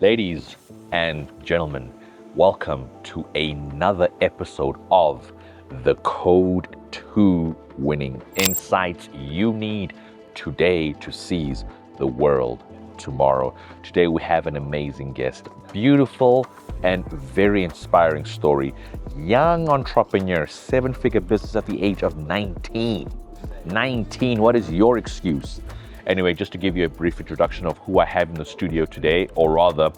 Ladies and gentlemen, welcome to another episode of The Code to Winning. Insights you need today to seize the world tomorrow. Today we have an amazing guest, beautiful and very inspiring story. Young entrepreneur, seven-figure business at the age of 19. 19, what is your excuse? Anyway, just to give you a brief introduction of who I have in the studio today, or rather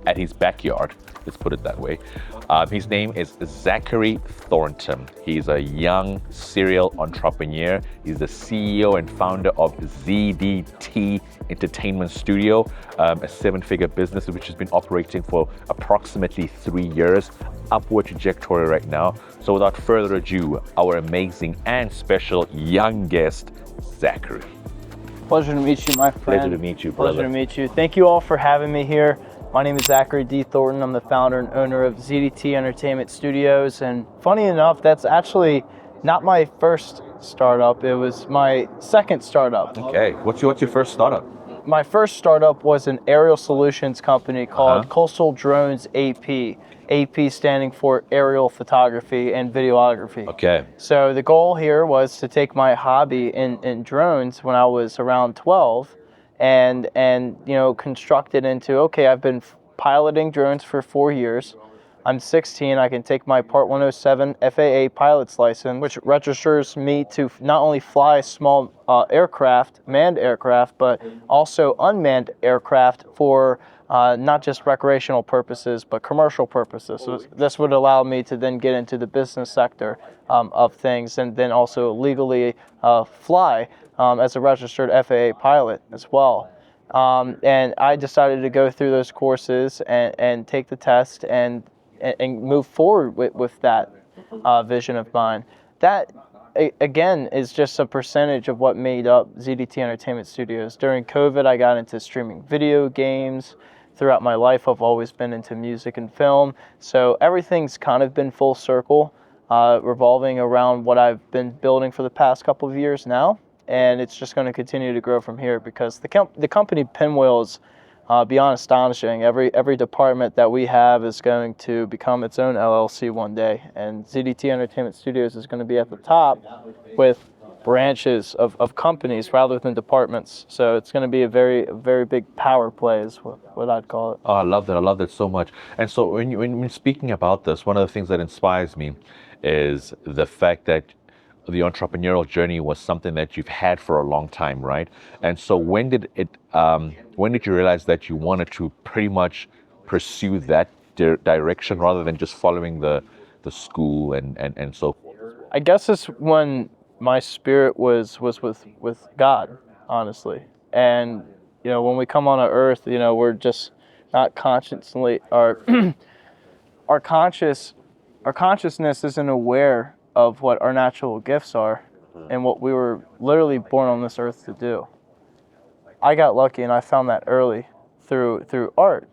at his backyard, let's put it that way. His name is Zachery Thornton. He's a young serial entrepreneur. He's the CEO and founder of ZDT Entertainment Studio, a seven-figure business which has been operating for approximately 3 years, upward trajectory right now. So without further ado, our amazing and special young guest, Zachery. Pleasure to meet you, my friend. Pleasure to meet you, brother. Pleasure to meet you. Thank you all for having me here. My name is Zachery D. Thornton. I'm the founder and owner of ZDT Entertainment Studios. And funny enough, that's actually not my first startup. It was my second startup. Okay, what's your first startup? My first startup was an aerial solutions company called Coastal Drones AP. AP standing for aerial photography and videography. Okay. So the goal here was to take my hobby in drones when I was around 12 and construct it into, okay, I've been piloting drones for 4 years. I'm 16, I can take my Part 107 FAA pilot's license, which registers me to not only fly small aircraft, manned aircraft, but also unmanned aircraft for not just recreational purposes, but commercial purposes. So this would allow me to then get into the business sector of things and then also legally fly as a registered FAA pilot as well. And I decided to go through those courses and take the test and move forward with that vision of mine. That, again, is just a percentage of what made up ZDT Entertainment Studios. During COVID, I got into streaming video games. Throughout my life, I've always been into music and film. So everything's kind of been full circle, revolving around what I've been building for the past couple of years now. And it's just going to continue to grow from here because the company Pinwheel is beyond astonishing. Every department that we have is going to become its own LLC one day, and ZDT Entertainment Studios is going to be at the top with branches of companies rather than departments. So it's going to be a very big power play is what I'd call it. Oh, I love that so much. And so when speaking about this, one of the things that inspires me is the fact that the entrepreneurial journey was something that you've had for a long time, right? And so when did you realize that you wanted to pretty much pursue that direction rather than just following the school and so forth? I guess it's when my spirit was with God, honestly. And when we come on earth, we're just not consciously our consciousness isn't aware of what our natural gifts are and what we were literally born on this earth to do. I got lucky and I found that early through art.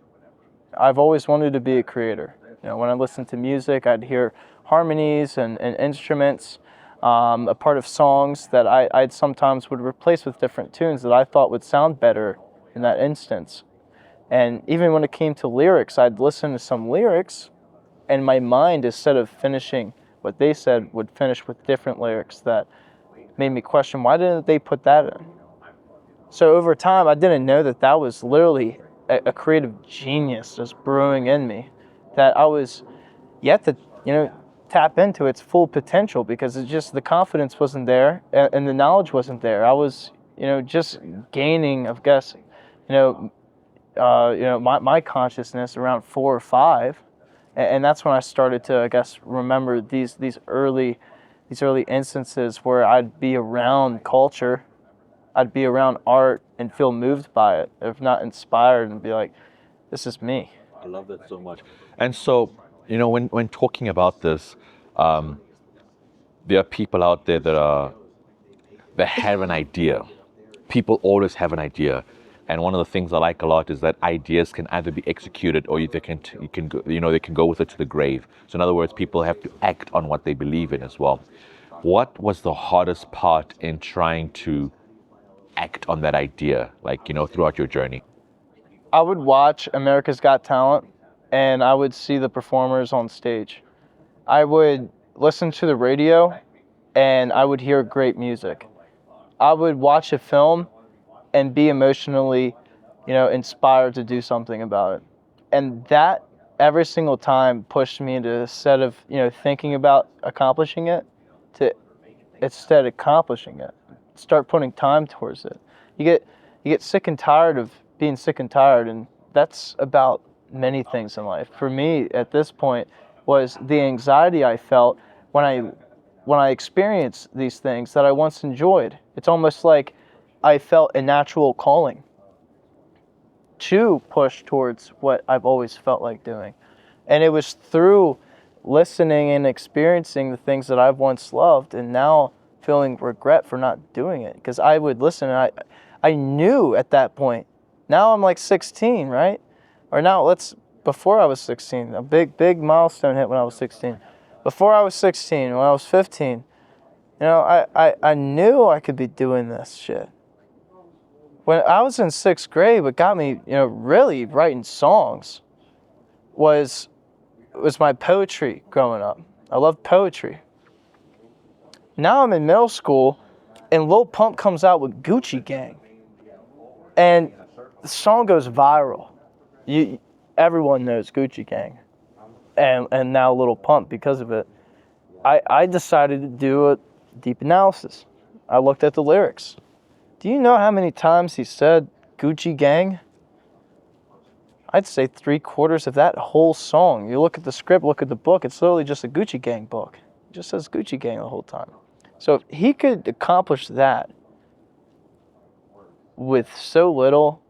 I've always wanted to be a creator. When I listened to music, I'd hear harmonies and instruments, a part of songs that I'd sometimes would replace with different tunes that I thought would sound better in that instance. And even when it came to lyrics, I'd listen to some lyrics and my mind, instead of finishing what they said, would finish with different lyrics that made me question, why didn't they put that in? So over time, I didn't know that was literally a creative genius just brewing in me, that I was yet to, tap into its full potential because it's just the confidence wasn't there and the knowledge wasn't there. I was, just gaining, I guess, my consciousness around 4 or 5. And that's when I started to, I guess, remember these early instances where I'd be around culture, I'd be around art and feel moved by it, if not inspired, and be like, this is me. I love that so much. And so, when talking about this, there are people out there that have an idea. People always have an idea. And one of the things I like a lot is that ideas can either be executed or they can go with it to the grave. So in other words, people have to act on what they believe in as well. What was the hardest part in trying to act on that idea, throughout your journey? I would watch America's Got Talent, and I would see the performers on stage. I would listen to the radio, and I would hear great music. I would watch a film and be emotionally, inspired to do something about it. And that every single time pushed me into a set of, thinking about accomplishing it to instead accomplishing it. Start putting time towards it. You get sick and tired of being sick and tired, and that's about many things in life. For me, at this point, was the anxiety I felt when I experienced these things that I once enjoyed. It's almost like I felt a natural calling to push towards what I've always felt like doing. And it was through listening and experiencing the things that I've once loved and now feeling regret for not doing it. Because I would listen and I knew at that point. Now I'm like 16, right? Or now before I was 16, a big milestone hit when I was 16. Before I was 16, when I was 15, I knew I could be doing this shit. When I was in 6th grade, what got me, really writing songs was my poetry growing up. I loved poetry. Now I'm in middle school, and Lil Pump comes out with Gucci Gang. And the song goes viral. Everyone knows Gucci Gang. And now Lil Pump because of it. I decided to do a deep analysis. I looked at the lyrics. Do you know how many times he said Gucci Gang? I'd say 3/4 of that whole song. You look at the script, look at the book, it's literally just a Gucci Gang book. It just says Gucci Gang the whole time. So if he could accomplish that with so little,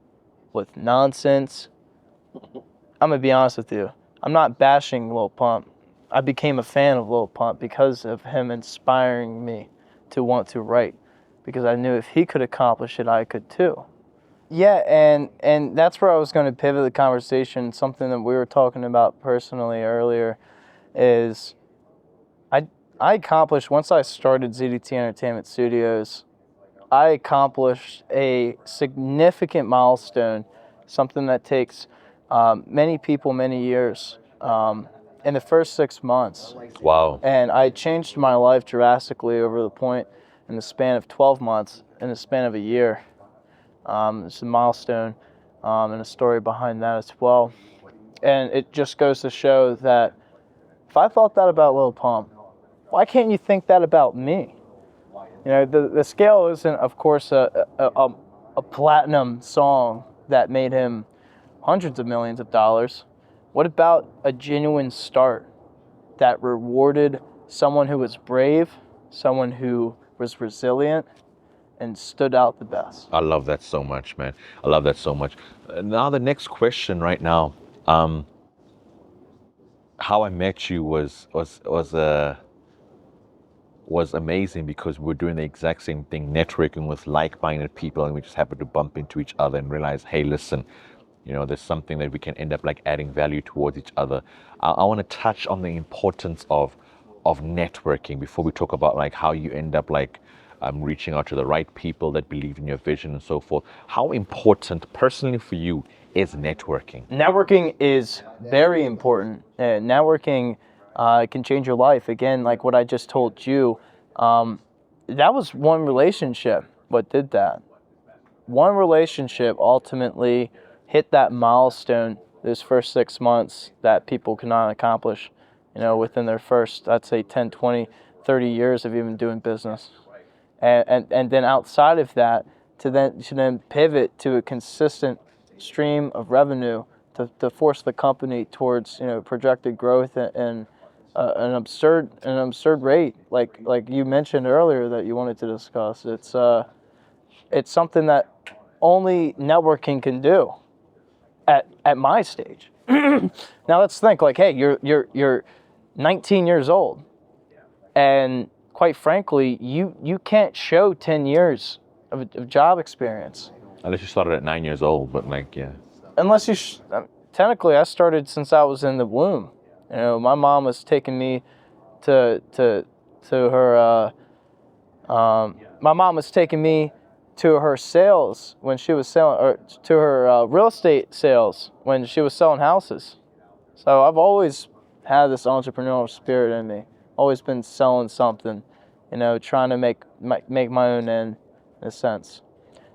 with nonsense, I'm going to be honest with you. I'm not bashing Lil Pump. I became a fan of Lil Pump because of him inspiring me to want to write. Because I knew if he could accomplish it, I could too. Yeah, and that's where I was going to pivot the conversation. Something that we were talking about personally earlier is I accomplished, once I started ZDT Entertainment Studios, I accomplished a significant milestone, something that takes many people many years in the first 6 months. Wow. And I changed my life drastically over the point in the span of 12 months, in the span of a year. It's a milestone and a story behind that as well. And it just goes to show that if I thought that about Lil Pump, why can't you think that about me? The scale isn't, of course, a platinum song that made him hundreds of millions of dollars. What about a genuine start that rewarded someone who was brave, someone who was resilient, and stood out the best? I love that so much, man. I love that so much. Now the next question right now, how I met you was amazing because we're doing the exact same thing, networking with like-minded people, and we just happened to bump into each other and realize, hey, listen, there's something that we can end up like adding value towards each other. I want to touch on the importance of networking before we talk about like how you end up like reaching out to the right people that believe in your vision and so forth. How important personally for you is networking? Networking is very important. Networking can change your life. Again, like what I just told you, that was one relationship. What did that? One relationship ultimately hit that milestone, those first 6 months that people cannot accomplish, within their first, I'd say 10, 20, 30 years of even doing business. And then outside of that, to then pivot to a consistent stream of revenue to force the company towards projected growth and an absurd rate, like you mentioned earlier that you wanted to discuss. It's something that only networking can do at my stage. Now let's think like, hey, you're 19 years old, and quite frankly, you can't show 10 years of job experience. Unless you started at 9 years old, but like, yeah. Unless technically, I started since I was in the womb. My mom was taking me to her. My mom was taking me to her sales when she was selling, or to her real estate sales when she was selling houses. So I've always had this entrepreneurial spirit in me. Always been selling something, trying to make my own end, in a sense.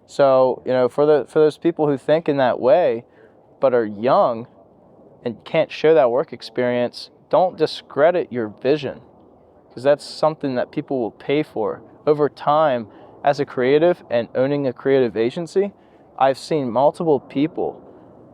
So, for those people who think in that way, but are young and can't share that work experience, don't discredit your vision, because that's something that people will pay for. Over time, as a creative and owning a creative agency, I've seen multiple people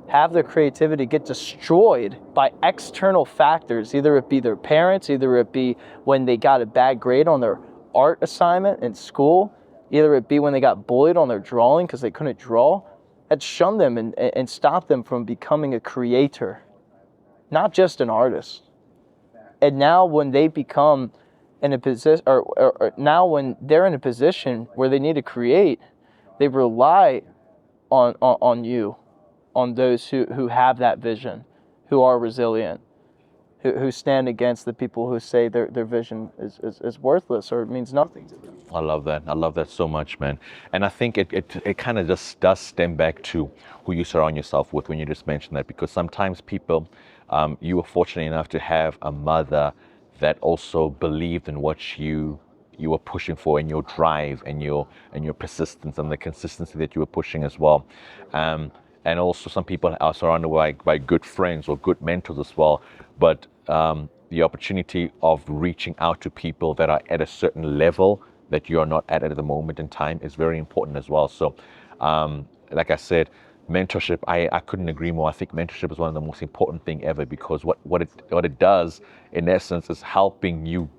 have their creativity get destroyed by external factors. Either it be their parents, either it be when they got a bad grade on their art assignment in school, either it be when they got bullied on their drawing because they couldn't draw. That shunned them and stopped them from becoming a creator, not just an artist. And now when they become in a position, or now when they're in a position where they need to create, they rely on you, on those who have that vision, who are resilient, who stand against the people who say their vision is worthless or it means nothing to them. I love that. I love that so much, man. And I think it kind of just does stem back to who you surround yourself with when you just mentioned that, because sometimes people, you were fortunate enough to have a mother that also believed in what you were pushing for, and your drive and your persistence and the consistency that you were pushing as well. And also some people are surrounded by good friends or good mentors as well. But the opportunity of reaching out to people that are at a certain level that you're not at the moment in time is very important as well. So like I said, mentorship, I couldn't agree more. I think mentorship is one of the most important thing ever, because what it does in essence is helping you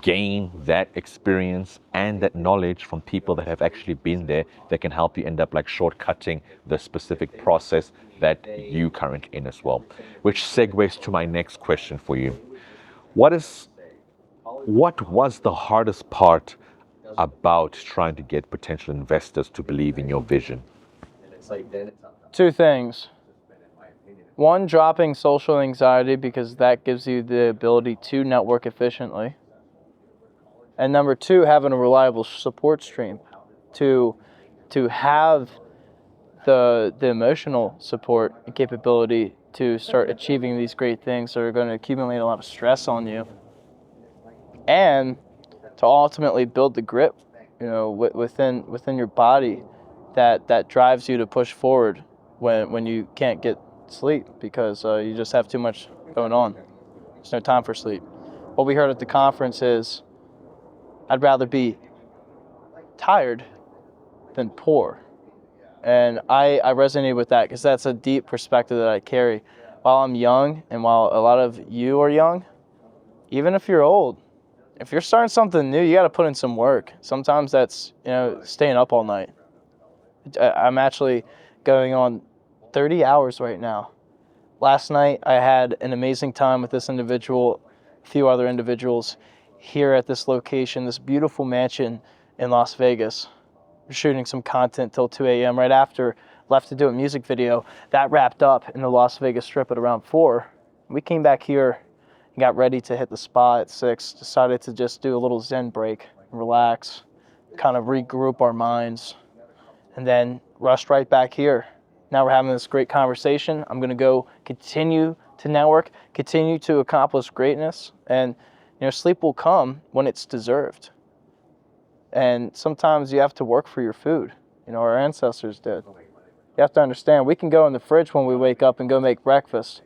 gain that experience and that knowledge from people that have actually been there, that can help you end up like shortcutting the specific process that you currently in as well. Which segues to my next question for you. What was the hardest part about trying to get potential investors to believe in your vision? Two things. One, dropping social anxiety, because that gives you the ability to network efficiently. And number two, having a reliable support stream to have the emotional support and capability to start achieving these great things that are going to accumulate a lot of stress on you, and to ultimately build the grip, within your body that drives you to push forward when you can't get sleep because you just have too much going on. There's no time for sleep. What we heard at the conference is, I'd rather be tired than poor. And I resonate with that, because that's a deep perspective that I carry. While I'm young, and while a lot of you are young, even if you're old, if you're starting something new, you got to put in some work. Sometimes that's, staying up all night. I'm actually going on 30 hours right now. Last night, I had an amazing time with this individual, a few other individuals here at this location, this beautiful mansion in Las Vegas. We're shooting some content till 2 a.m. Right after, left to do a music video. That wrapped up in the Las Vegas Strip at around 4. We came back here and got ready to hit the spa at 6. Decided to just do a little Zen break, relax, kind of regroup our minds, and then rushed right back here. Now we're having this great conversation. I'm going to go continue to network, continue to accomplish greatness, and sleep will come when it's deserved. And sometimes you have to work for your food. Our ancestors did. You have to understand, we can go in the fridge when we wake up and go make breakfast.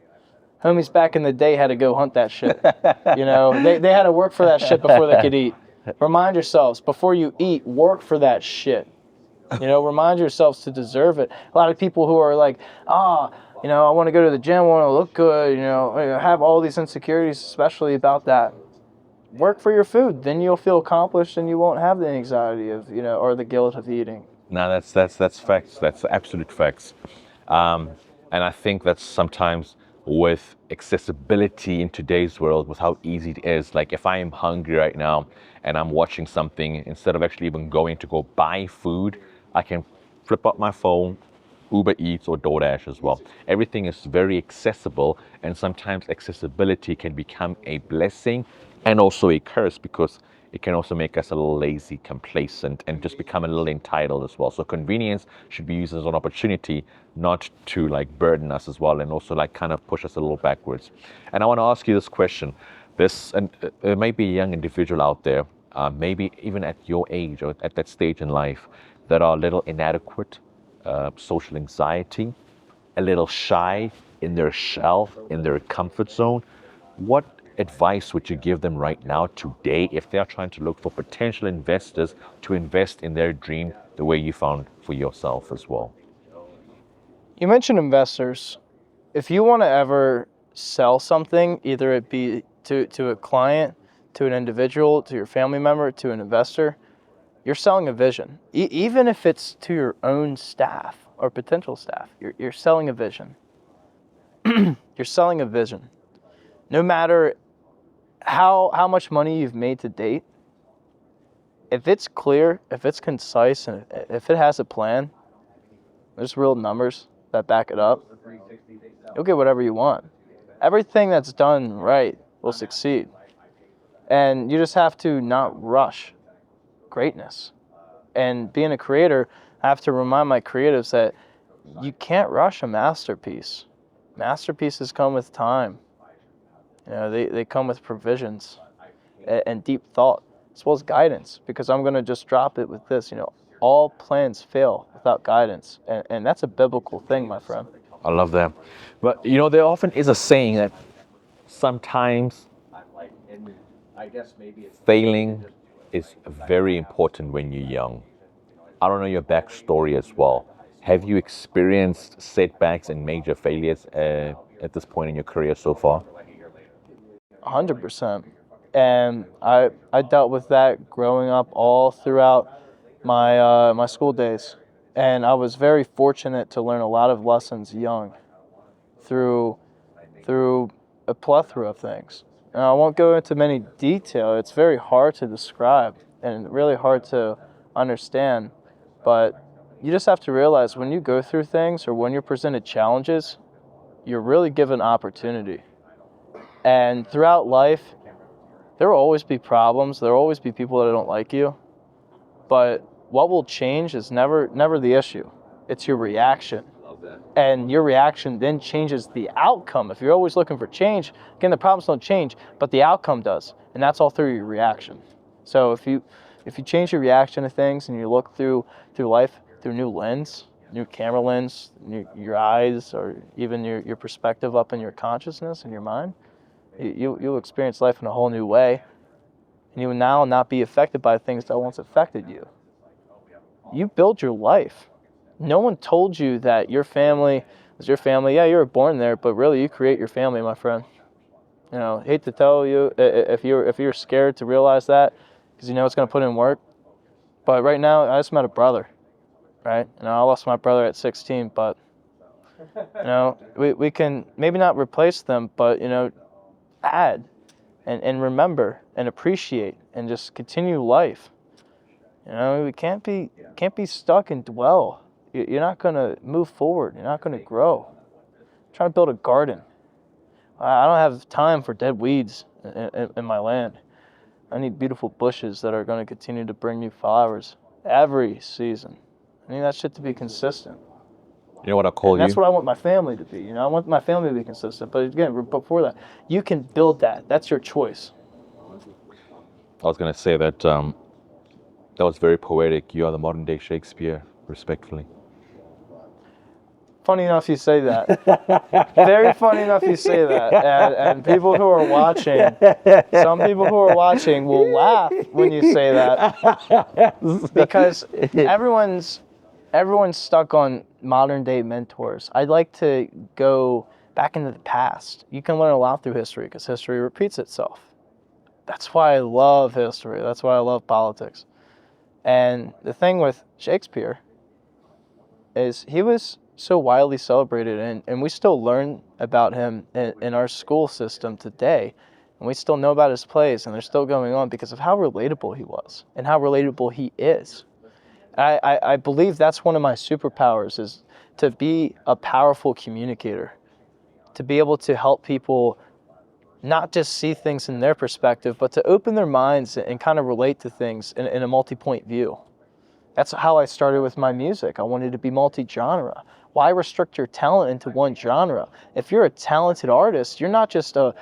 Homies back in the day had to go hunt that shit. They had to work for that shit before they could eat. Remind yourselves, before you eat, work for that shit. Remind yourselves to deserve it. A lot of people who are like, I want to go to the gym, I want to look good, have all these insecurities, especially about that. Work for your food, then you'll feel accomplished and you won't have the anxiety of, or the guilt of eating. No, that's facts. That's absolute facts. And I think that sometimes with accessibility in today's world, with how easy it is, like if I am hungry right now and I'm watching something, instead of actually even going to go buy food, I can flip up my phone, Uber Eats or DoorDash as well. Everything is very accessible, and sometimes accessibility can become a blessing and also a curse, because it can also make us a little lazy, complacent, and just become a little entitled as well. So convenience should be used as an opportunity, not to like burden us as well, and also like kind of push us a little backwards. And I want to ask you this question. And there may be a young individual out there, maybe even at your age or at that stage in life, that are a little inadequate, social anxiety, a little shy, in their shell, in their comfort zone. What advice would you give them right now, today, if they are trying to look for potential investors to invest in their dream the way you found for yourself as well? You mentioned investors. If you want to ever sell something, either it be to a client, to an individual, to your family member, to an investor, you're selling a vision. Even if it's to your own staff or potential staff, you're selling a vision. You're selling a vision. No matter how much money you've made to date, if it's clear, if it's concise, and if it has a plan, there's real numbers that back it up, you'll get whatever you want. Everything that's done right will succeed. And you just have to not rush greatness. And being a creator, I have to remind my creatives that you can't rush a masterpiece. Masterpieces come with time. You know, they come with provisions and deep thought, as well as guidance, because I'm going to just drop it with this, all plans fail without guidance. And that's a biblical thing, my friend. I love that. But there often is a saying that sometimes failing is very important when you're young. I don't know your backstory as well. Have you experienced setbacks and major failures at this point in your career so far? 100%. And I dealt with that growing up all throughout my school days. And I was very fortunate to learn a lot of lessons young through a plethora of things. And I won't go into many detail. It's very hard to describe and really hard to understand. But you just have to realize when you go through things or when you're presented challenges, you're really given opportunity. And throughout life, there will always be problems. There will always be people that don't like you. But what will change is never the issue. It's your reaction. And your reaction then changes the outcome. If you're always looking for change, again, the problems don't change, but the outcome does. And that's all through your reaction. So if you change your reaction to things and you look through life through new lens, new camera lens, your eyes, or even your perspective up in your consciousness and your mind, you'll experience life in a whole new way. And you will now not be affected by things that once affected you. You build your life. No one told you that your family is your family. Yeah, you were born there, but really you create your family, my friend. Hate to tell you if you're scared to realize that, because it's going to put in work. But right now, I just met a brother, right? I lost my brother at 16, but we can maybe not replace them, but add and remember and appreciate and just continue life. We can't be stuck and dwell. You're not going to move forward. You're not going to grow. I'm trying to build a garden. I don't have time for dead weeds in my land. I need beautiful bushes that are going to continue to bring new flowers every season. I need that shit to be consistent. You know what I call you? That's what I want my family to be. I want my family to be consistent. But again, before that, you can build that. That's your choice. I was going to say that that was very poetic. You are the modern day Shakespeare, respectfully. Funny enough you say that. Very funny enough you say that. And people who are watching, some people who are watching will laugh when you say that. Because everyone's stuck on modern day mentors. I'd like to go back into the past. You can learn a lot through history because history repeats itself. That's why I love history. That's why I love politics. And the thing with Shakespeare is he was so widely celebrated, and we still learn about him in our school system today, and we still know about his plays, and they're still going on because of how relatable he was and how relatable he is. I believe that's one of my superpowers, is to be a powerful communicator, to be able to help people not just see things in their perspective, but to open their minds and kind of relate to things in a multi-point view. That's how I started with my music. I wanted to be multi-genre. Why restrict your talent into one genre? If you're a talented artist, you're not just a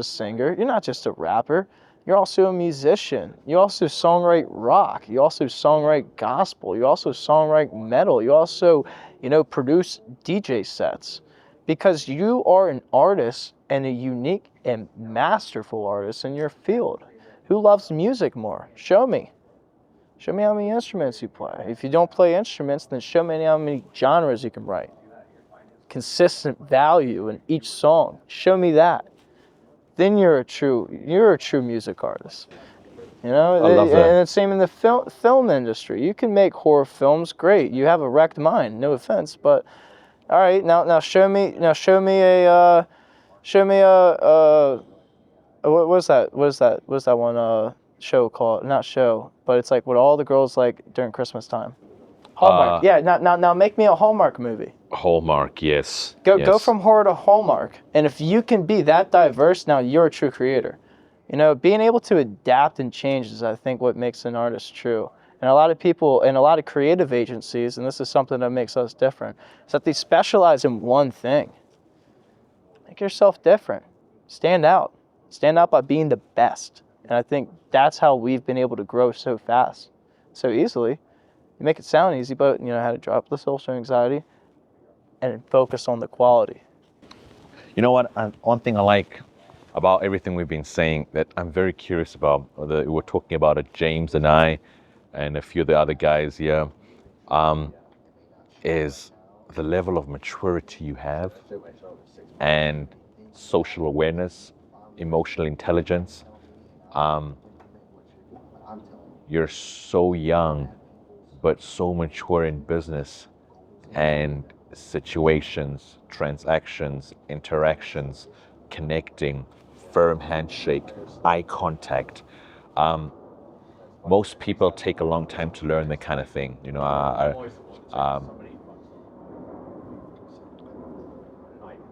singer, you're not just a rapper, you're also a musician. You also songwrite rock, you also songwrite gospel, you also songwrite metal, you also, produce DJ sets. Because you are an artist and a unique and masterful artist in your field. Who loves music more? Show me. Show me how many instruments you play. If you don't play instruments, then show me how many genres you can write. Consistent value in each song. Show me that. Then you're a true music artist. I love that. And it's same in the film industry. You can make horror films, great. You have a wrecked mind, no offense, but all right, now show me a what was that one show called? Not show, but it's like what all the girls like during Christmas time. Hallmark. Now make me a Hallmark movie. Hallmark, yes. Go from horror to Hallmark. And if you can be that diverse, now you're a true creator. Being able to adapt and change is, I think, what makes an artist true. And a lot of people and a lot of creative agencies, and this is something that makes us different, is that they specialize in one thing. Make yourself different. Stand out. Stand out by being the best. And I think that's how we've been able to grow so fast, so easily. You make it sound easy, but I had to drop the social anxiety and focus on the quality. You know what? One thing I like about everything we've been saying that I'm very curious about, we're talking about it, James and I, and a few of the other guys here, is the level of maturity you have and social awareness, emotional intelligence. You're so young, but so mature in business and situations, transactions, interactions, connecting, firm handshake, eye contact. Most people take a long time to learn that kind of thing.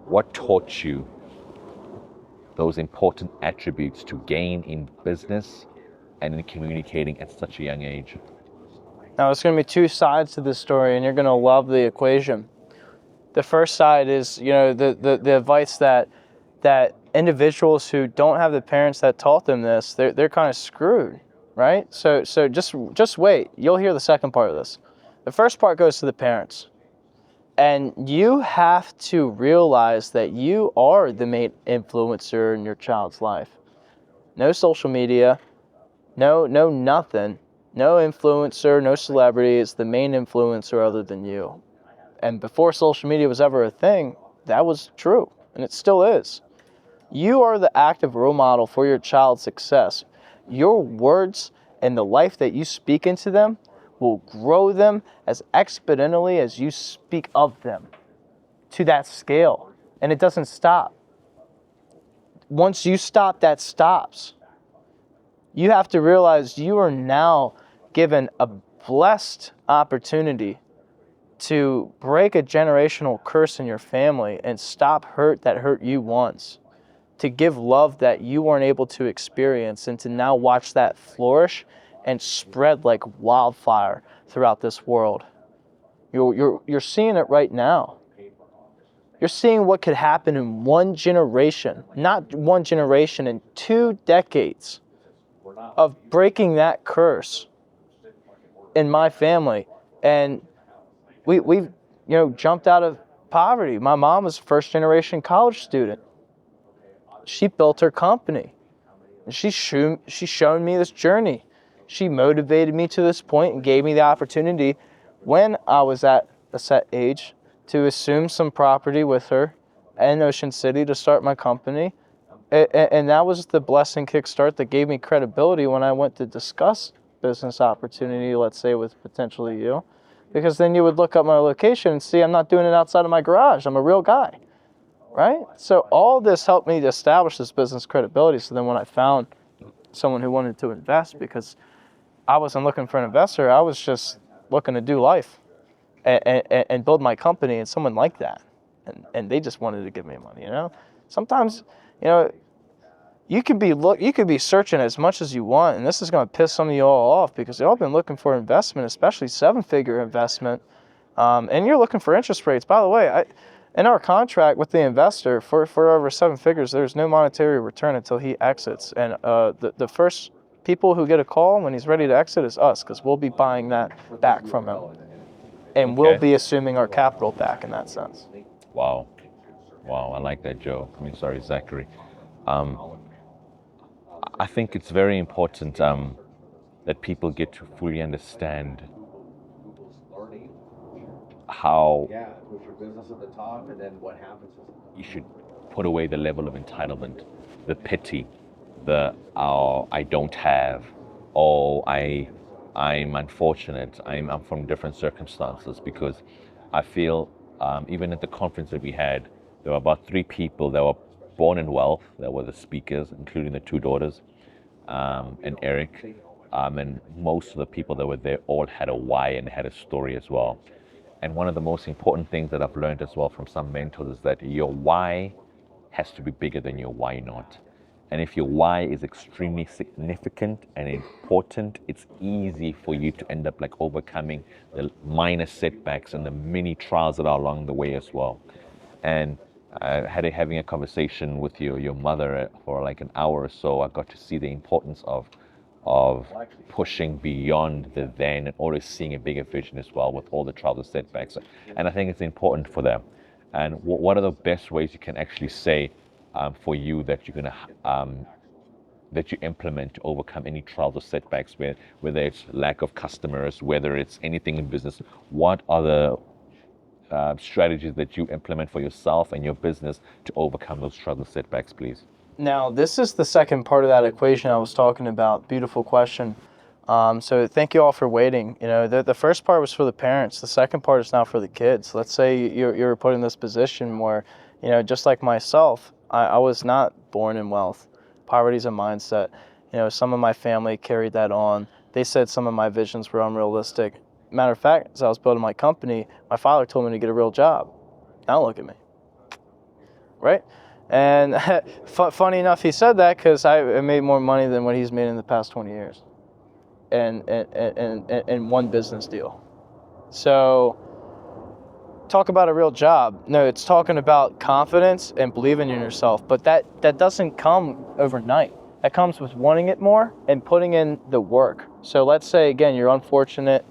What taught you those important attributes to gain in business and in communicating at such a young age? Now, there's going to be two sides to this story, and you're going to love the equation. The first side is, the advice that individuals who don't have the parents that taught them this, they're kind of screwed, right? So just wait. You'll hear the second part of this. The first part goes to the parents. And you have to realize that you are the main influencer in your child's life. No social media, no nothing, no influencer, no celebrity is the main influencer other than you. And before social media was ever a thing, that was true, and it still is. You are the active role model for your child's success. Your words and the life that you speak into them will grow them as exponentially as you speak of them to that scale. And it doesn't stop. Once you stop, that stops. You have to realize you are now given a blessed opportunity to break a generational curse in your family and stop hurt that hurt you once. To give love that you weren't able to experience and to now watch that flourish and spread like wildfire throughout this world. You're seeing it right now. You're seeing what could happen in one generation, not one generation, in 2 decades of breaking that curse in my family. And we've jumped out of poverty. My mom was a first-generation college student. She built her company. And she's shown me this journey. She motivated me to this point and gave me the opportunity when I was at a set age to assume some property with her in Ocean City to start my company. And that was the blessing kickstart that gave me credibility when I went to discuss business opportunity, let's say, with potentially you. Because then you would look up my location and see I'm not doing it outside of my garage. I'm a real guy, right? So all this helped me to establish this business credibility. So then when I found someone who wanted to invest, because I wasn't looking for an investor, I was just looking to do life and build my company, and someone liked that. And they just wanted to give me money, Sometimes, you could be searching as much as you want, and this is going to piss some of you all off because y'all been looking for investment, especially 7-figure investment, and you're looking for interest rates. By the way, in our contract with the investor for over 7 figures, there's no monetary return until he exits, and the first people who get a call when he's ready to exit is us, because we'll be buying that back from him, and we'll be assuming our capital back in that sense. Wow, I like that, Joe. Zachary. I think it's very important that people get to fully understand how you should put away the level of entitlement, the pity, the I don't have, I'm unfortunate, I'm from different circumstances, because I feel even at the conference that we had, there were about 3 people that were born in wealth, that were the speakers, including the 2 daughters, and Eric, and most of the people that were there all had a why and had a story as well. And one of the most important things that I've learned as well from some mentors is that your why has to be bigger than your why not. And if your why is extremely significant and important, it's easy for you to end up like overcoming the minor setbacks and the mini trials that are along the way as well. And having a conversation with your mother for like an hour or so, I got to see the importance of pushing beyond the then and always seeing a bigger vision as well with all the trials and setbacks. And I think it's important for them. And what are the best ways you can actually say for you that you're gonna that you implement to overcome any trials or setbacks, whether it's lack of customers, whether it's anything in business? What are the strategies that you implement for yourself and your business to overcome those trials and setbacks, please? Now, this is the second part of that equation I was talking about. Beautiful question. So thank you all for waiting. You know, the first part was for the parents. The second part is now for the kids. Let's say you're put in this position where, you know, just like myself, I was not born in wealth. Poverty is a mindset. You know, some of my family carried that on. They said some of my visions were unrealistic. Matter of fact, as I was building my company, my father told me to get a real job. Now look at me, right? And funny enough, he said that because I made more money than what he's made in the past 20 years, and one business deal. So talk about a real job. No, it's talking about confidence and believing in yourself. But that doesn't come overnight. That comes with wanting it more and putting in the work. So let's say, again, you're unfortunate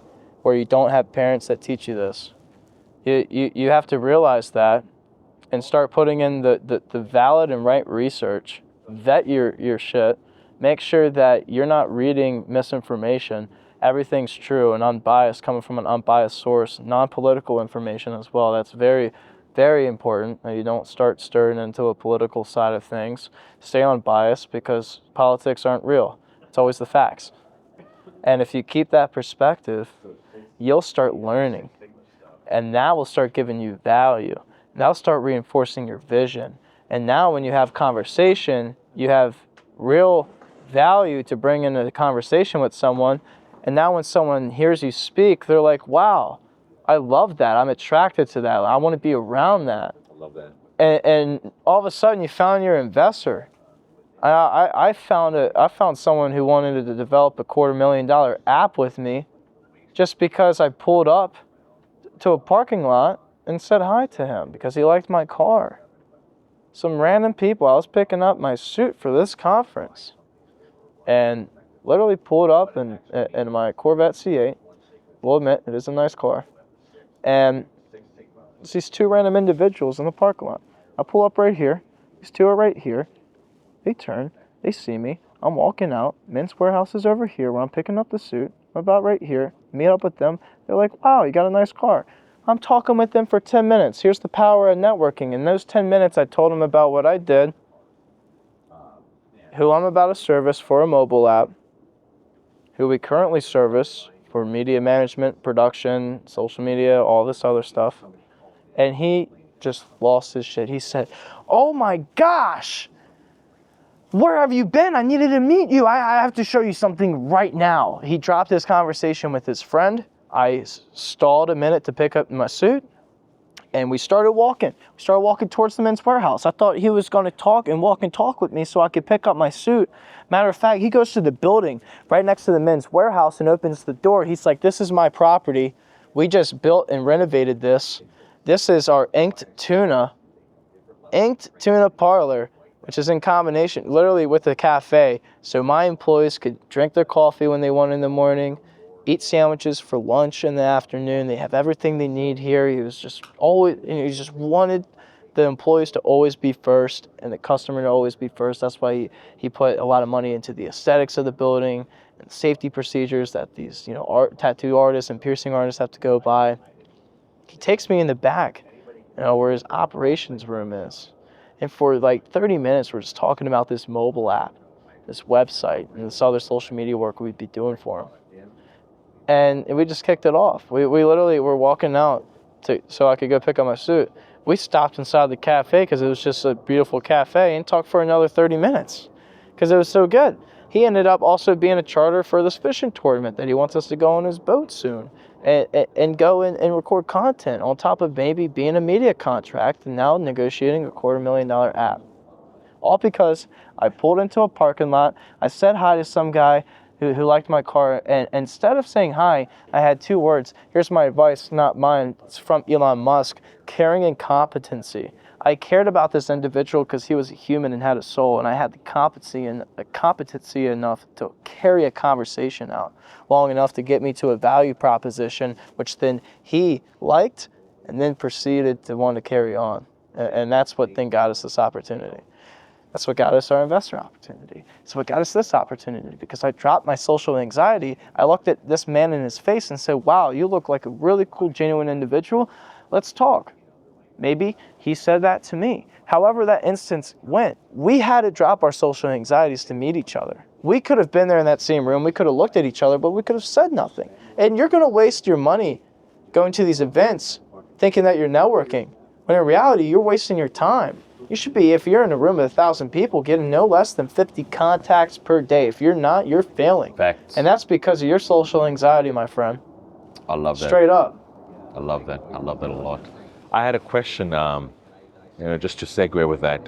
or you don't have parents that teach you this. You have to realize that and start putting in the valid and right research. Vet your shit. Make sure that you're not reading misinformation. Everything's true and unbiased, coming from an unbiased source. Non-political information as well. That's very, very important. You don't start stirring into a political side of things. Stay unbiased, because politics aren't real. It's always the facts. And if you keep that perspective, you'll start learning. And that will start giving you value. That'll start reinforcing your vision. And now when you have conversation, you have real value to bring into the conversation with someone. And now when someone hears you speak, they're like, wow, I love that. I'm attracted to that. I want to be around that. I love that. And all of a sudden you found your investor. I found someone who wanted to develop a $250,000 app with me just because I pulled up to a parking lot and said hi to him because he liked my car. Some random people. I was picking up my suit for this conference and literally pulled up in my Corvette C8. We'll admit, it is a nice car. And it's these 2 random individuals in the parking lot. I pull up right here. These 2 are right here. They turn. They see me. I'm walking out. Mint's warehouse is over here where I'm picking up the suit. I'm about right here. Meet up with them. They're like, wow, you got a nice car. I'm talking with them for 10 minutes. Here's the power of networking. In those 10 minutes, I told them about what I did, who I'm about to service for a mobile app, who we currently service for media management, production, social media, all this other stuff. And he just lost his shit. He said, oh my gosh, where have you been? I needed to meet you. I have to show you something right now. He dropped his conversation with his friend. I stalled a minute to pick up my suit, And we started walking. We started walking towards the Men's Warehouse. I thought he was going to talk with me so I could pick up my suit. Matter of fact, he goes to the building right next to the Men's Warehouse and opens the door. He's like, "This is my property. We just built and renovated this. This is our inked tuna parlor, which is in combination literally with a cafe. So my employees could drink their coffee when they want in the morning, eat sandwiches for lunch in the afternoon. They have everything they need here." He was just always, he just wanted the employees to always be first and the customer to always be first. That's why he put a lot of money into the aesthetics of the building and safety procedures that these, tattoo artists and piercing artists have to go by. He takes me in the back, where his operations room is. And for like 30 minutes, we're just talking about this mobile app, this website, and this other social media work we'd be doing for him. And we just kicked it off. We literally were walking out so I could go pick up my suit. We stopped inside the cafe because it was just a beautiful cafe and talked for another 30 minutes because it was so good. He ended up also being a charter for this fishing tournament that he wants us to go on his boat soon and go and record content on top of maybe being a media contract and now negotiating a $250,000 app. All because I pulled into a parking lot, I said hi to some guy who liked my car, and instead of saying hi, I had 2 words. Here's my advice, not mine. It's from Elon Musk. Caring and competency. I cared about this individual because he was a human and had a soul, and I had the competency enough to carry a conversation out long enough to get me to a value proposition, which then he liked and then proceeded to want to carry on. And that's what then got us this opportunity. That's what got us our investor opportunity. It's what got us this opportunity because I dropped my social anxiety. I looked at this man in his face and said, "Wow, you look like a really cool, genuine individual. Let's talk." Maybe he said that to me. However that instance went, we had to drop our social anxieties to meet each other. We could have been there in that same room. We could have looked at each other, but we could have said nothing. And you're going to waste your money going to these events thinking that you're networking, when in reality, you're wasting your time. You should be, if you're in a room with 1,000 people, getting no less than 50 contacts per day. If you're not, you're failing. Facts. And that's because of your social anxiety, my friend. I love that. Straight up. I love that. I love that a lot. I had a question, just to segue with that.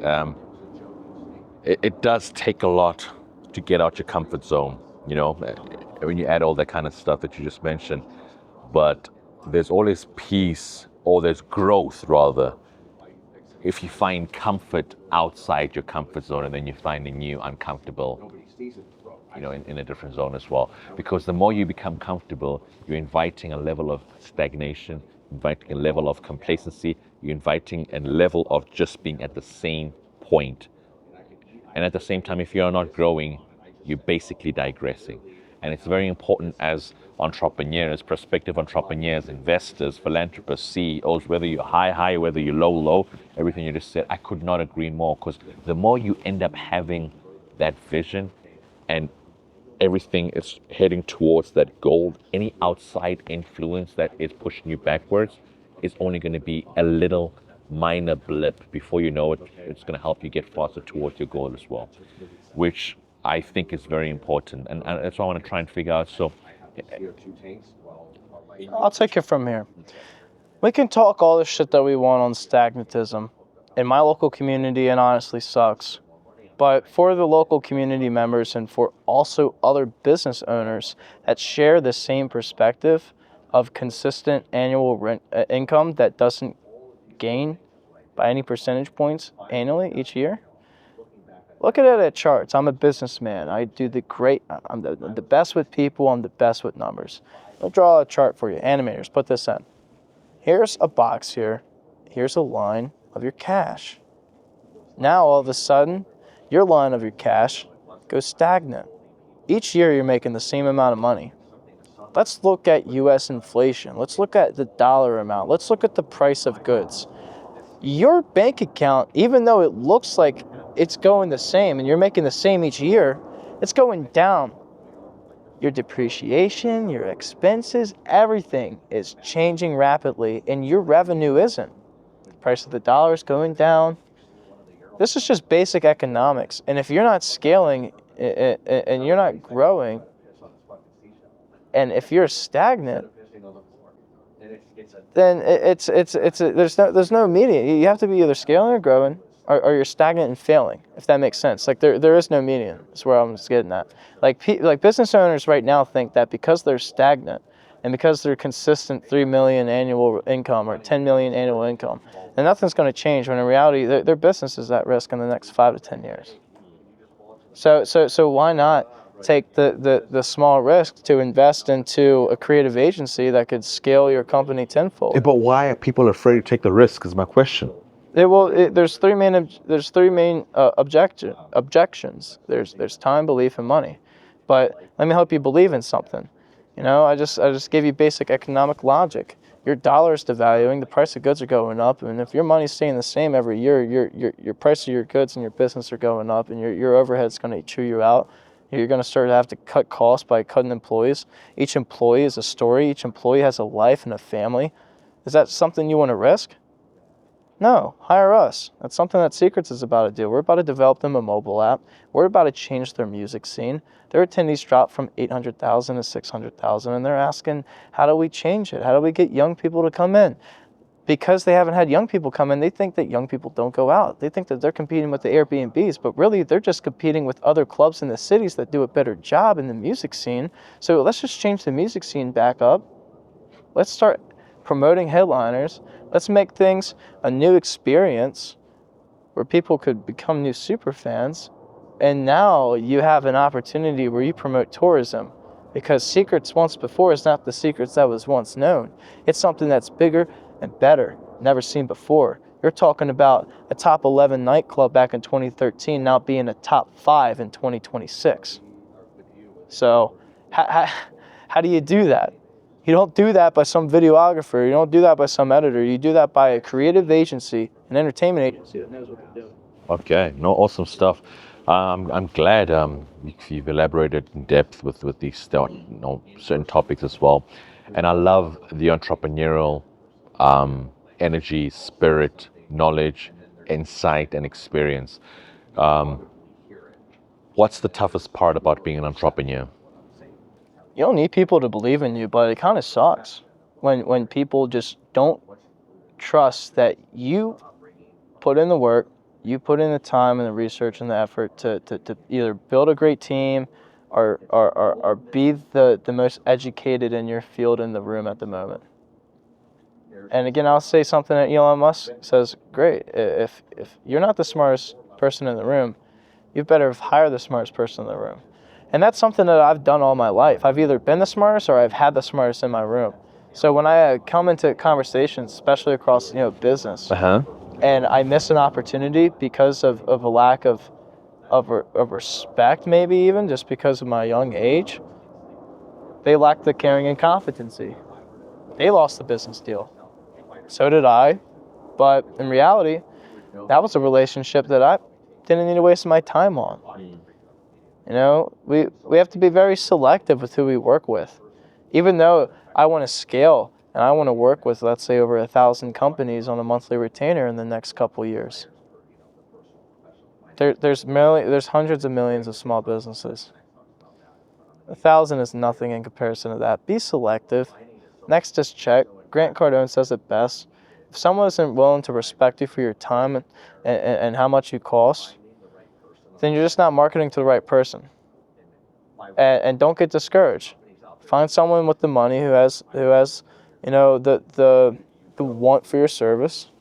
It does take a lot to get out your comfort zone, when you add all that kind of stuff that you just mentioned. But there's always peace, or there's growth, rather, if you find comfort outside your comfort zone and then you find a new uncomfortable, in a different zone as well. Because the more you become comfortable, you're inviting a level of stagnation, inviting a level of complacency, you're inviting a level of just being at the same point. And at the same time, if you're not growing, you're basically digressing. And it's very important as entrepreneurs, prospective entrepreneurs, investors, philanthropists, CEOs, whether you're high, whether you're low, everything you just said, I could not agree more, because the more you end up having that vision and everything is heading towards that goal, any outside influence that is pushing you backwards is only going to be a little minor blip. Before you know it, it's going to help you get faster towards your goal as well, which I think is very important. And that's what I want to try and figure out. So I'll take it from here. We can talk all the shit that we want on stagnatism. In my local community, it honestly sucks. But for the local community members and for also other business owners that share the same perspective of consistent annual income that doesn't gain by any percentage points annually each year, look at it at charts. I'm a businessman. I'm the best with people. I'm the best with numbers. I'll draw a chart for you. Animators, put this in. Here's a box here. Here's a line of your cash. Now, all of a sudden, your line of your cash goes stagnant. Each year, you're making the same amount of money. Let's look at U.S. inflation. Let's look at the dollar amount. Let's look at the price of goods. Your bank account, even though it looks like it's going the same and you're making the same each year, it's going down. Your depreciation, your expenses, everything is changing rapidly and your revenue isn't. The price of the dollar is going down. This is just basic economics. And if you're not scaling and you're not growing, and if you're stagnant, then there's no median. You have to be either scaling or growing, or you're stagnant and failing, if that makes sense. Like there is no median. That's where I'm just getting at. Like business owners right now think that because they're stagnant and because they're consistent 3 million annual income or 10 million annual income, then nothing's going to change. When in reality, their business is at risk in the next 5 to 10 years. So why not take the small risk to invest into a creative agency that could scale your company tenfold? Yeah, but why are people afraid to take the risk? Is my question. There's three main objections. There's time, belief, and money. But let me help you believe in something. I just gave you basic economic logic. Your dollar's devaluing, the price of goods are going up, and if your money's staying the same every year, your price of your goods and your business are going up, and your overhead's going to chew you out. You're going to start to have to cut costs by cutting employees. Each employee is a story. Each employee has a life and a family. Is that something you want to risk? No, hire us. That's something that Secrets is about to do. We're about to develop them a mobile app. We're about to change their music scene. Their attendees dropped from 800,000 to 600,000, and they're asking, how do we change it? How do we get young people to come in? Because they haven't had young people come in, they think that young people don't go out. They think that they're competing with the Airbnbs, but really they're just competing with other clubs in the cities that do a better job in the music scene. So let's just change the music scene back up. Let's start promoting headliners. Let's make things a new experience where people could become new super fans. And now you have an opportunity where you promote tourism, because Secrets once before is not the Secrets that was once known. It's something that's bigger and better, never seen before. You're talking about a top 11 nightclub back in 2013 now being a top 5 in 2026. So how do you do that? You don't do that by some videographer. You don't do that by some editor. You do that by a creative agency, an entertainment agency that knows what they're doing. Okay, no, awesome stuff. I'm glad you've elaborated in depth with these certain topics as well. And I love the entrepreneurial energy, spirit, knowledge, insight, and experience. What's the toughest part about being an entrepreneur? You don't need people to believe in you, but it kind of sucks when people just don't trust that you put in the work, you put in the time and the research and the effort to either build a great team or be the most educated in your field in the room at the moment. And again, I'll say something that Elon Musk says, great, if you're not the smartest person in the room, you better hire the smartest person in the room. And that's something that I've done all my life. I've either been the smartest or I've had the smartest in my room. So when I come into conversations, especially across business, and I miss an opportunity because of a lack of respect, maybe even just because of my young age, they lack the caring and competency. They lost the business deal. So did I. But in reality, that was a relationship that I didn't need to waste my time on. We have to be very selective with who we work with. Even though I want to scale and I want to work with, let's say, over 1,000 companies on a monthly retainer in the next couple of years. There's hundreds of millions of small businesses. 1,000 is nothing in comparison to that. Be selective. Next is check. Grant Cardone says it best. If someone isn't willing to respect you for your time and how much you cost, then you're just not marketing to the right person. And don't get discouraged. Find someone with the money who has the want for your service,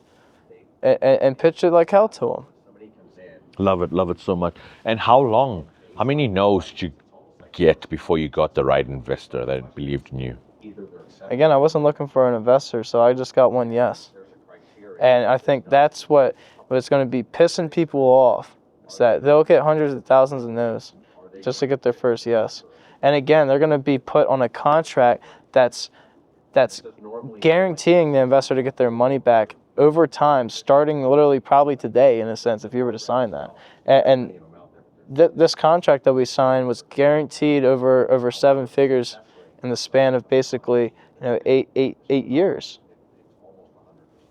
and pitch it like hell to them. Love it so much. And how many no's did you get before you got the right investor that believed in you? Again, I wasn't looking for an investor, so I just got one yes. And I think that's what's going to be pissing people off, is that they'll get hundreds of thousands of no's just to get their first yes. And again, they're going to be put on a contract that's guaranteeing the investor to get their money back over time, starting literally probably today, in a sense, if you were to sign that. And this contract that we signed was guaranteed over 7 figures in the span of basically 8 years.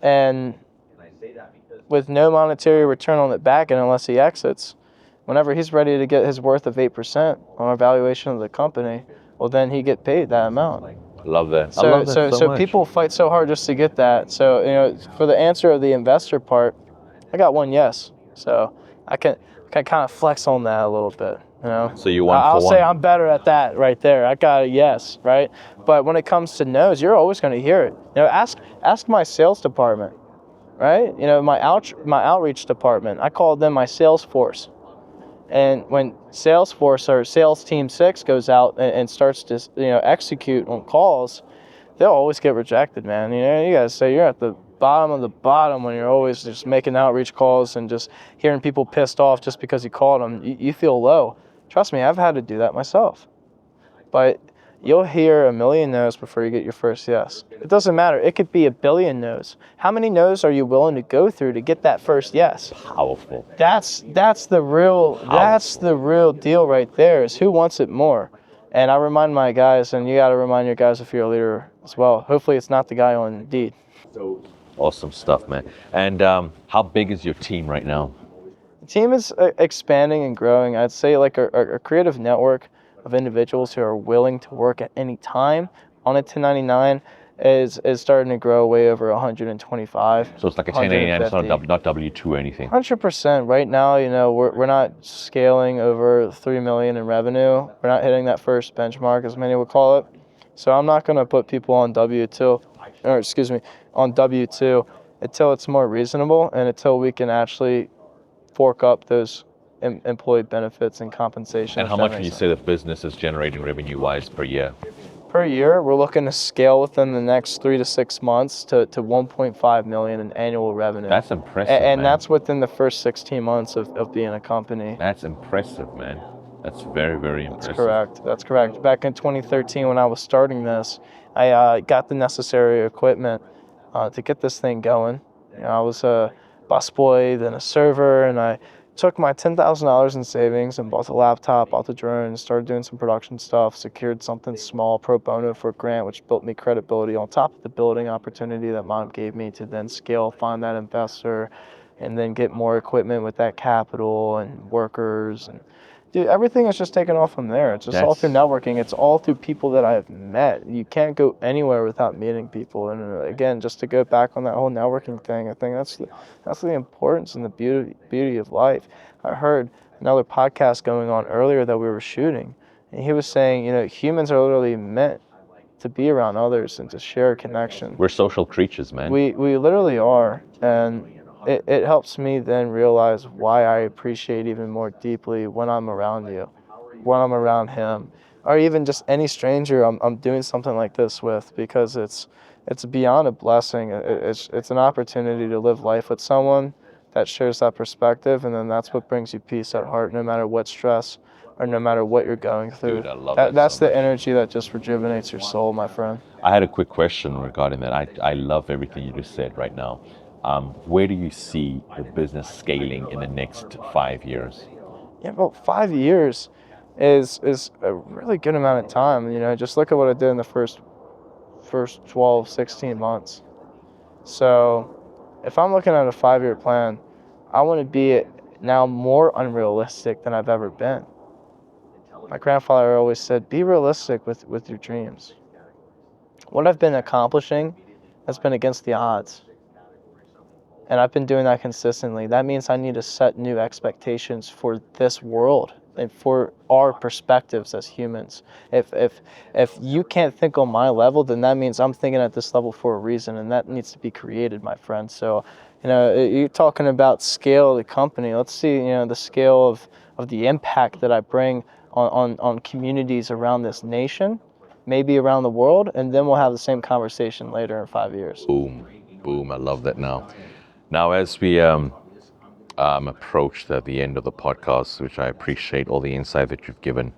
And with no monetary return on it back, and unless he exits, whenever he's ready to get his worth of 8% on our valuation of the company, well, then he get paid that amount. Love that. I So, love that so much. people fight so hard just to get that. So, for the answer of the investor part, I got one yes. So I can kind of flex on that a little bit. So you won I'll for say one. I'm better at that right there. I got a yes, right? But when it comes to no's, you're always going to hear it. Ask my sales department, right? My outreach department. I call them my sales force. And when Salesforce or sales team 6 goes out and starts to execute on calls, they'll always get rejected, man. You gotta say you're at the bottom of the bottom when you're always just making outreach calls and just hearing people pissed off just because you called them. You feel low. Trust me, I've had to do that myself. But you'll hear a million no's before you get your first yes. It doesn't matter. It could be a billion no's. How many no's are you willing to go through to get that first yes? Powerful. That's the real deal right there, is who wants it more. And I remind my guys, and you got to remind your guys if you're a leader as well. Hopefully it's not the guy on Indeed. Awesome stuff, man. And how big is your team right now? The team is expanding and growing. I'd say like a creative network of individuals who are willing to work at any time on a 1099 is starting to grow way over 125. So it's like a 1099, it's not W2 or anything. 100%. Right now, we're not scaling over 3 million in revenue. We're not hitting that first benchmark, as many would call it. So I'm not going to put people on W2 until it's more reasonable and until we can actually fork up those employee benefits and compensation. And how much would you say the business is generating revenue-wise per year? Per year, we're looking to scale within the next 3 to 6 months to 1.5 million in annual revenue. That's impressive, and man. that's within the first 16 months of being a company. That's impressive, man. That's very, very impressive. That's correct. Back in 2013, when I was starting this, I got the necessary equipment to get this thing going. I was a busboy, then a server, and I took my $10,000 in savings and bought the laptop, bought the drone, started doing some production stuff, secured something small pro bono for a grant, which built me credibility on top of the building opportunity that mom gave me to then scale, find that investor, and then get more equipment with that capital and workers. And dude, everything is just taken off from there. It's just all through networking. It's all through people that I've met. You can't go anywhere without meeting people. And again, just to go back on that whole networking thing, I think that's the importance and the beauty of life. I heard another podcast going on earlier that we were shooting, and he was saying, humans are literally meant to be around others and to share a connection. We're social creatures, man. We literally are, and it helps me then realize why I appreciate even more deeply when I'm around you, when I'm around him, or even just any stranger I'm doing something like this with, because it's beyond a blessing. It's an opportunity to live life with someone that shares that perspective, and then that's what brings you peace at heart, no matter what stress or no matter what you're going through. Dude, I love that. That's so the energy that just rejuvenates your soul, my friend. I had a quick question regarding that. I love everything you just said right now. Where do you see the business scaling in the next 5 years? Yeah, about 5 years is a really good amount of time. Just look at what I did in the first 12, 16 months. So if I'm looking at a 5-year plan, I want to be now more unrealistic than I've ever been. My grandfather always said, be realistic with your dreams. What I've been accomplishing has been against the odds. And I've been doing that consistently. That means I need to set new expectations for this world and for our perspectives as humans. If you can't think on my level, then that means I'm thinking at this level for a reason, and that needs to be created, my friend. So, you're talking about scale of the company. Let's see, the scale of the impact that I bring on communities around this nation, maybe around the world, and then we'll have the same conversation later in 5 years. Boom, boom. I love that now. Now, as we approach the end of the podcast, which I appreciate all the insight that you've given.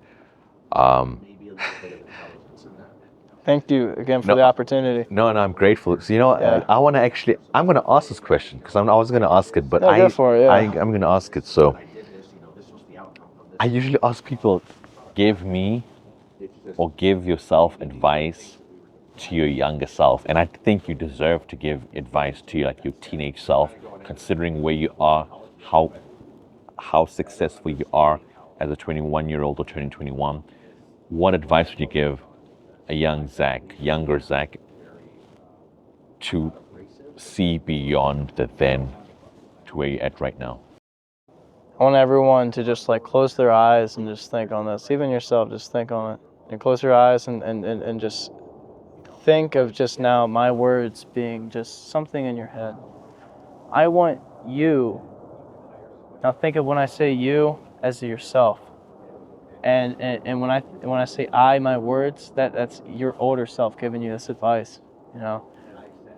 Thank you again for the opportunity. No, I'm grateful. So, I want to I'm going to ask this question because I was going to ask it, but go for it, yeah. I'm going to ask it. So I usually ask people, give me or give yourself advice to your younger self, and I think you deserve to give advice to your teenage self, considering where you are, how successful you are as a 21-year-old or turning 21. What advice would you give a younger Zach, to see beyond the then to where you're at right now? I want everyone to just like close their eyes and just think on this. Even yourself, just think on it. And close your eyes and just think of just now my words being just something in your head. I want you, now think of when I say you as yourself. And when I say I, my words, that's your older self giving you this advice. You know,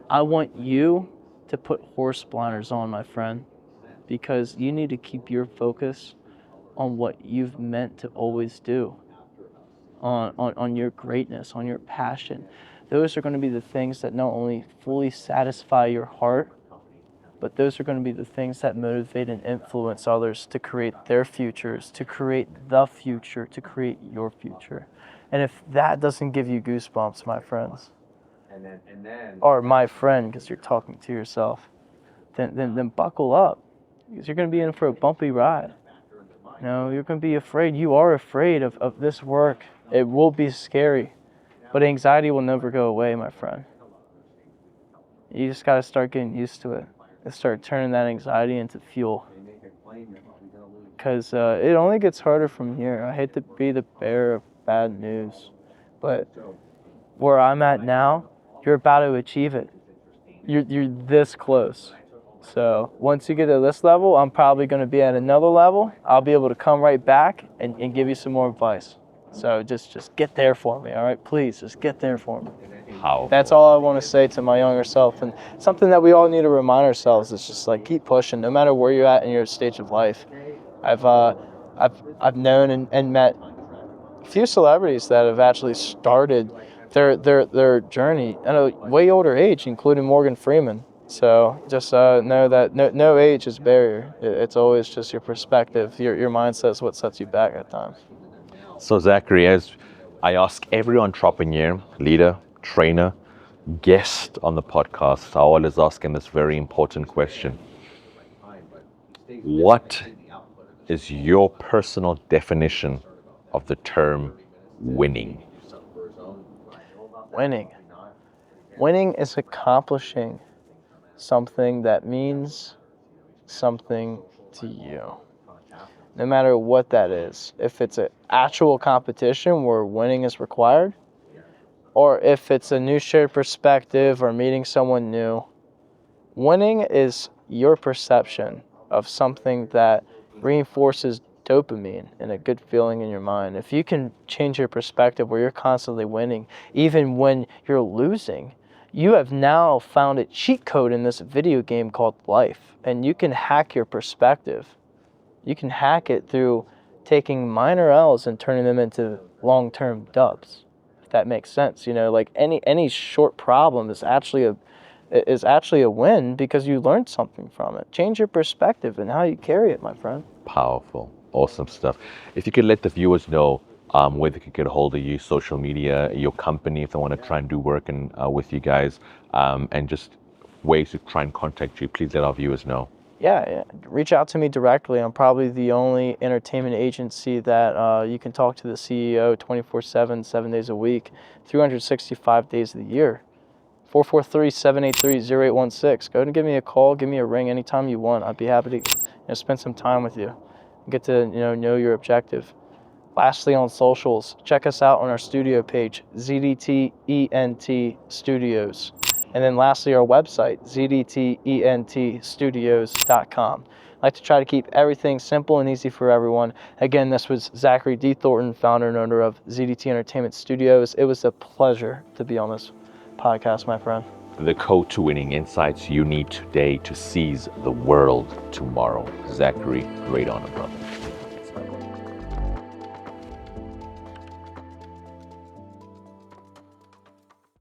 I want you to put horse blinders on, my friend, because you need to keep your focus on what you've meant to always do, on your greatness, on your passion. Those are going to be the things that not only fully satisfy your heart, but those are going to be the things that motivate and influence others to create their futures, to create the future, to create your future. And if that doesn't give you goosebumps, my friends, or my friend, because you're talking to yourself, then buckle up, because you're going to be in for a bumpy ride. You know, you're going to be afraid. You are afraid of this work. It will be scary, but anxiety will never go away, my friend. You just got to start getting used to it and start turning that anxiety into fuel, because it only gets harder from here. I hate to be the bearer of bad news, but where I'm at now, you're about to achieve it. You're this close. So once you get to this level, I'm probably going to be at another level. I'll be able to come right back and give you some more advice. So just get there for me, all right? Please, just get there for me. How? That's all I want to say to my younger self. And something that we all need to remind ourselves is just like keep pushing, no matter where you're at in your stage of life. I've known and met a few celebrities that have actually started their journey at a way older age, including Morgan Freeman. So just know that no age is a barrier. It's always just your perspective, your mindset is what sets you back at times. So Zachery, as I ask every entrepreneur, leader, trainer, guest on the podcast, I always ask him this very important question. What is your personal definition of the term winning? Winning is accomplishing something that means something to you. No matter what that is. If it's an actual competition where winning is required, or if it's a new shared perspective or meeting someone new, winning is your perception of something that reinforces dopamine and a good feeling in your mind. If you can change your perspective where you're constantly winning, even when you're losing, you have now found a cheat code in this video game called life, and you can hack your perspective. You can hack it through taking minor L's and turning them into long-term dubs, if that makes sense. You know, like any short problem is actually a win because you learned something from it. Change your perspective and how you carry it, my friend. Powerful. Awesome stuff. If you could let the viewers know where they could get a hold of you, social media, your company, if they want to try and do work with you guys, and just ways to try and contact you, please let our viewers know. Yeah, reach out to me directly. I'm probably the only entertainment agency that you can talk to the CEO 24/7, 7 days a week, 365 days of the year. 443-783-0816. Go ahead and give me a call, give me a ring anytime you want. I'd be happy to spend some time with you, get to know your objective. Lastly, on socials, check us out on our studio page, ZDT Studios. And then lastly, our website, zdtentstudios.com. I like to try to keep everything simple and easy for everyone. Again, this was Zachery D. Thornton, founder and owner of ZDT Entertainment Studios. It was a pleasure to be on this podcast, my friend. The code to winning insights you need today to seize the world tomorrow. Zachery, great honor, brother.